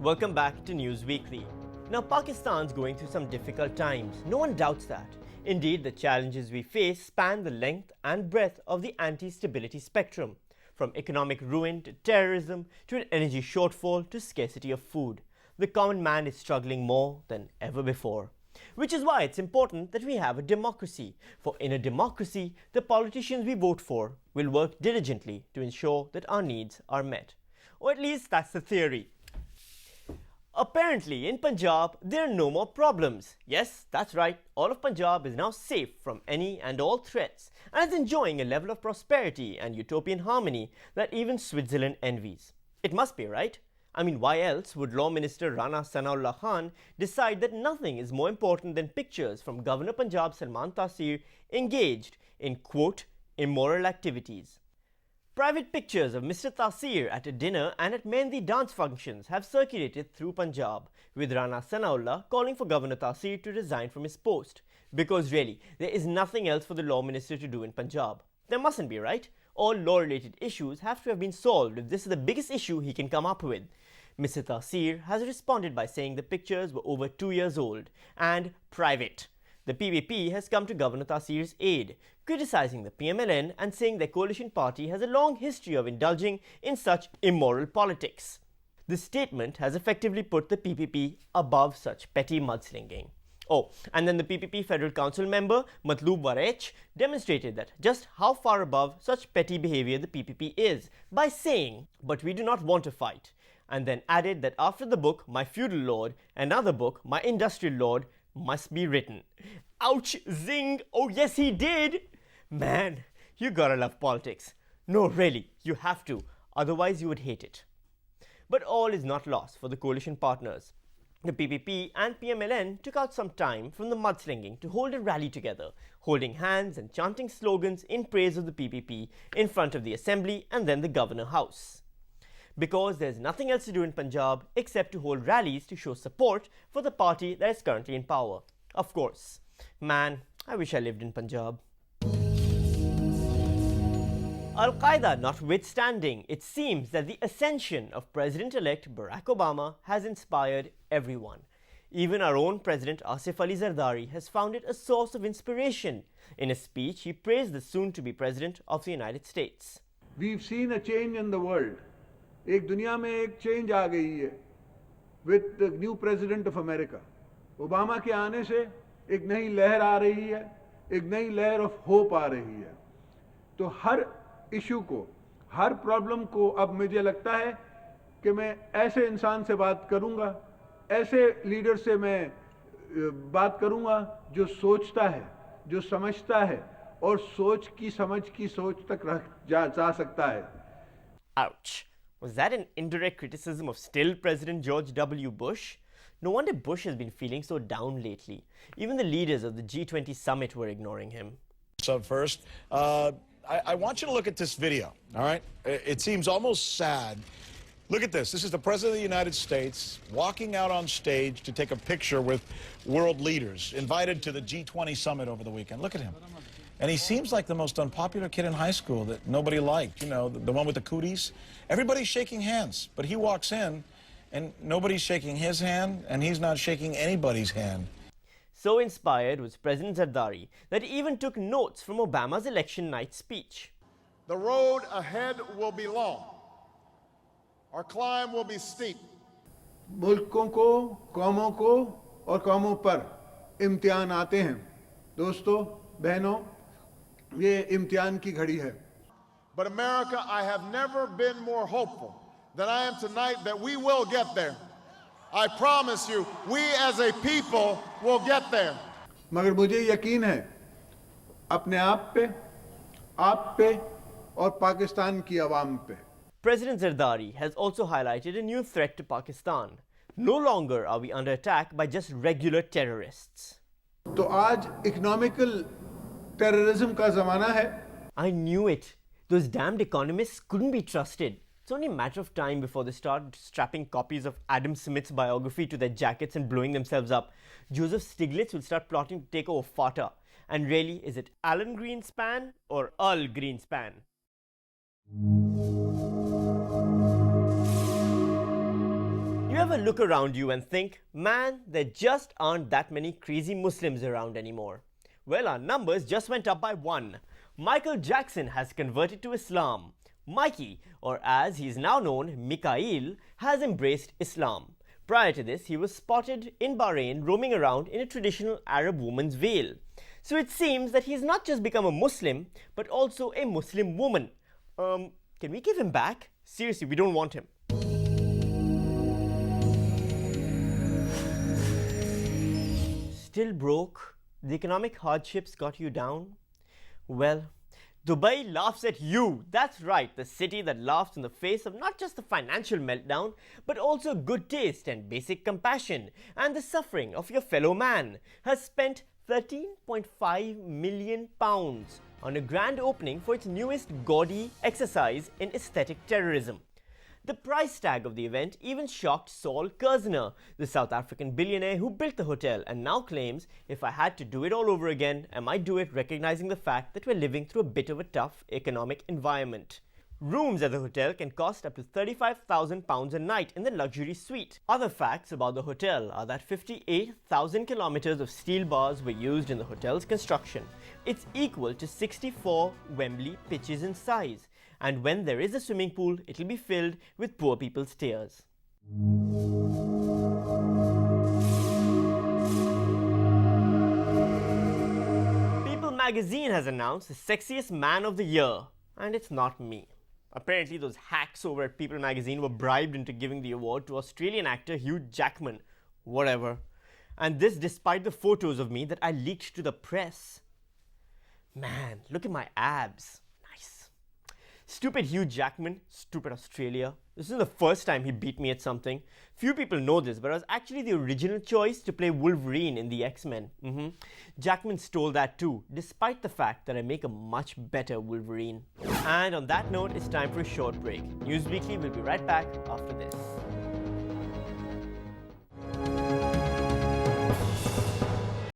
Welcome back to News Weekly. Now, Pakistan's going through some difficult times. No one doubts that. Indeed, the challenges we face span the length and breadth of the anti-stability spectrum, from economic ruin to terrorism to an energy shortfall to scarcity of food. The common man is struggling more than ever before. Which is why it's important that we have a democracy. For in a democracy, the politicians we vote for will work diligently to ensure that our needs are met. Or at least that's the theory. Apparently, in Punjab, there are no more problems. Yes, that's right, all of Punjab is now safe from any and all threats and is enjoying a level of prosperity and utopian harmony that even Switzerland envies. It must be, right? I mean, why else would Law Minister Rana Sanaullah Khan decide that nothing is more important than pictures from Governor of Punjab Salman Taseer engaged in, quote, immoral activities? Private pictures of Mr. Taseer at a dinner and at Mehndi dance functions have circulated through Punjab, with Rana Sanaullah calling for Governor Taseer to resign from his post. Because really, there is nothing else for the law minister to do in Punjab. There mustn't be, right? All law-related issues have to have been solved if this is the biggest issue he can come up with. Mr. Taseer has responded by saying the pictures were over 2 years old and private. The PPP has come to Governor Taseer's aid, criticizing the PMLN and saying their coalition party has a long history of indulging in such immoral politics. The statement has effectively put the PPP above such petty mudslinging. Oh, and then the PPP Federal Council member, Matloob Warech, demonstrated that just how far above such petty behavior the PPP is by saying, "But we do not want to fight," and then added that after the book, My Feudal Lord, another book, My Industrial Lord, must be written. Ouch! Zing! Oh yes, he did! Man, you gotta love politics. No, really, you have to, otherwise you would hate it. But all is not lost for the coalition partners. The PPP and PMLN took out some time from the mudslinging to hold a rally together, holding hands and chanting slogans in praise of the PPP in front of the Assembly and then the Governor House. Because there's nothing else to do in Punjab except to hold rallies to show support for the party that is currently in power. Of course. Man, I wish I lived in Punjab. Al-Qaeda notwithstanding, it seems that the ascension of President-elect Barack Obama has inspired everyone. Even our own President Asif Ali Zardari has found it a source of inspiration. In a speech, he praised the soon-to-be President of the United States. We've seen a change in the world. एक दुनिया में एक change आ गई है with the new president of America. Obama के आने से एक नई लहर आ रही है, एक नई लहर ऑफ होप आ रही है. तो हर इशू को, हर प्रॉब्लम को अब मुझे लगता है कि मैं ऐसे इंसान से बात करूंगा, ऐसे लीडर से मैं बात करूंगा जो सोचता है, जो समझता है और सोच की समझ की सोच तक जा सकता है. Ouch. Was that an indirect criticism of still President George W. Bush? No wonder Bush has been feeling so down lately. Even the leaders of the G20 summit were ignoring him. So first, I want you to look at this video, all right? It seems almost sad. Look at this. This is the President of the United States walking out on stage to take a picture with world leaders, invited to the G20 summit over the weekend. Look at him. And he seems like the most unpopular kid in high school that nobody liked, you know, the one with the cooties. Everybody's shaking hands, but he walks in and nobody's shaking his hand and he's not shaking anybody's hand. So inspired was President Zardari that he even took notes from Obama's election night speech. The road ahead will be long. Our climb will be steep. मुल्कों को, कौमों को और कौमों पर इम्तिहान आते हैं. दोस्तों, बहनों, ये इम्तिहान की घड़ी है. But America, I have never been more hopeful than I am tonight that we will get there. I promise you, we as a people will get there. मगर मुझे यकीन है अपने आप पे और पाकिस्तान की आवाम पे. President Zardari has also highlighted a new threat to Pakistan. No longer are we under attack by just regular terrorists. तो आज इकोनॉमिकल टेररिज्म का ज़माना है. I knew it. Those damned economists couldn't be trusted. It's only a matter of time before they start strapping copies of Adam Smith's biography to their jackets and blowing themselves up. Joseph Stiglitz will start plotting to take over FATA. And really, is it Alan Greenspan or Earl Greenspan? You ever ever look around you and think, man, there just aren't that many crazy Muslims around anymore? Well, our numbers just went up by 1. Mikaeel Jackson has converted to Islam. Mikey, or as he is now known, Mikaeel, has embraced Islam. Prior to this, he was spotted in Bahrain roaming around in a traditional Arab woman's veil. So it seems that he's not just become a Muslim, but also a Muslim woman. Can we give him back? Seriously, we don't want him. Still broke? The economic hardships got you down? Well, Dubai laughs at you. That's right, the city that laughs in the face of not just the financial meltdown, but also good taste and basic compassion and the suffering of your fellow man, has spent £13.5 million on a grand opening for its newest gaudy exercise in aesthetic terrorism. The price tag of the event even shocked Saul Kerzner, the South African billionaire who built the hotel and now claims, if I had to do it all over again, I might do it recognizing the fact that we're living through a bit of a tough economic environment. Rooms at the hotel can cost up to £35,000 a night in the luxury suite. Other facts about the hotel are that 58,000 kilometers of steel bars were used in the hotel's construction. It's equal to 64 Wembley pitches in size. And when there is a swimming pool, it'll be filled with poor people's tears. People magazine has announced the sexiest man of the year, and it's not me. Apparently those hacks over at People magazine were bribed into giving the award to Australian actor Hugh Jackman. Whatever. And this despite the photos of me that I leaked to the press. Man, look at my abs. Stupid Hugh Jackman, stupid Australia. This is the first time he beat me at something. Few people know this, but I was actually the original choice to play Wolverine in the X-Men. Jackman stole that too, despite the fact that I make a much better Wolverine. And on that note, it's time for a short break. News Weekly will be right back after this.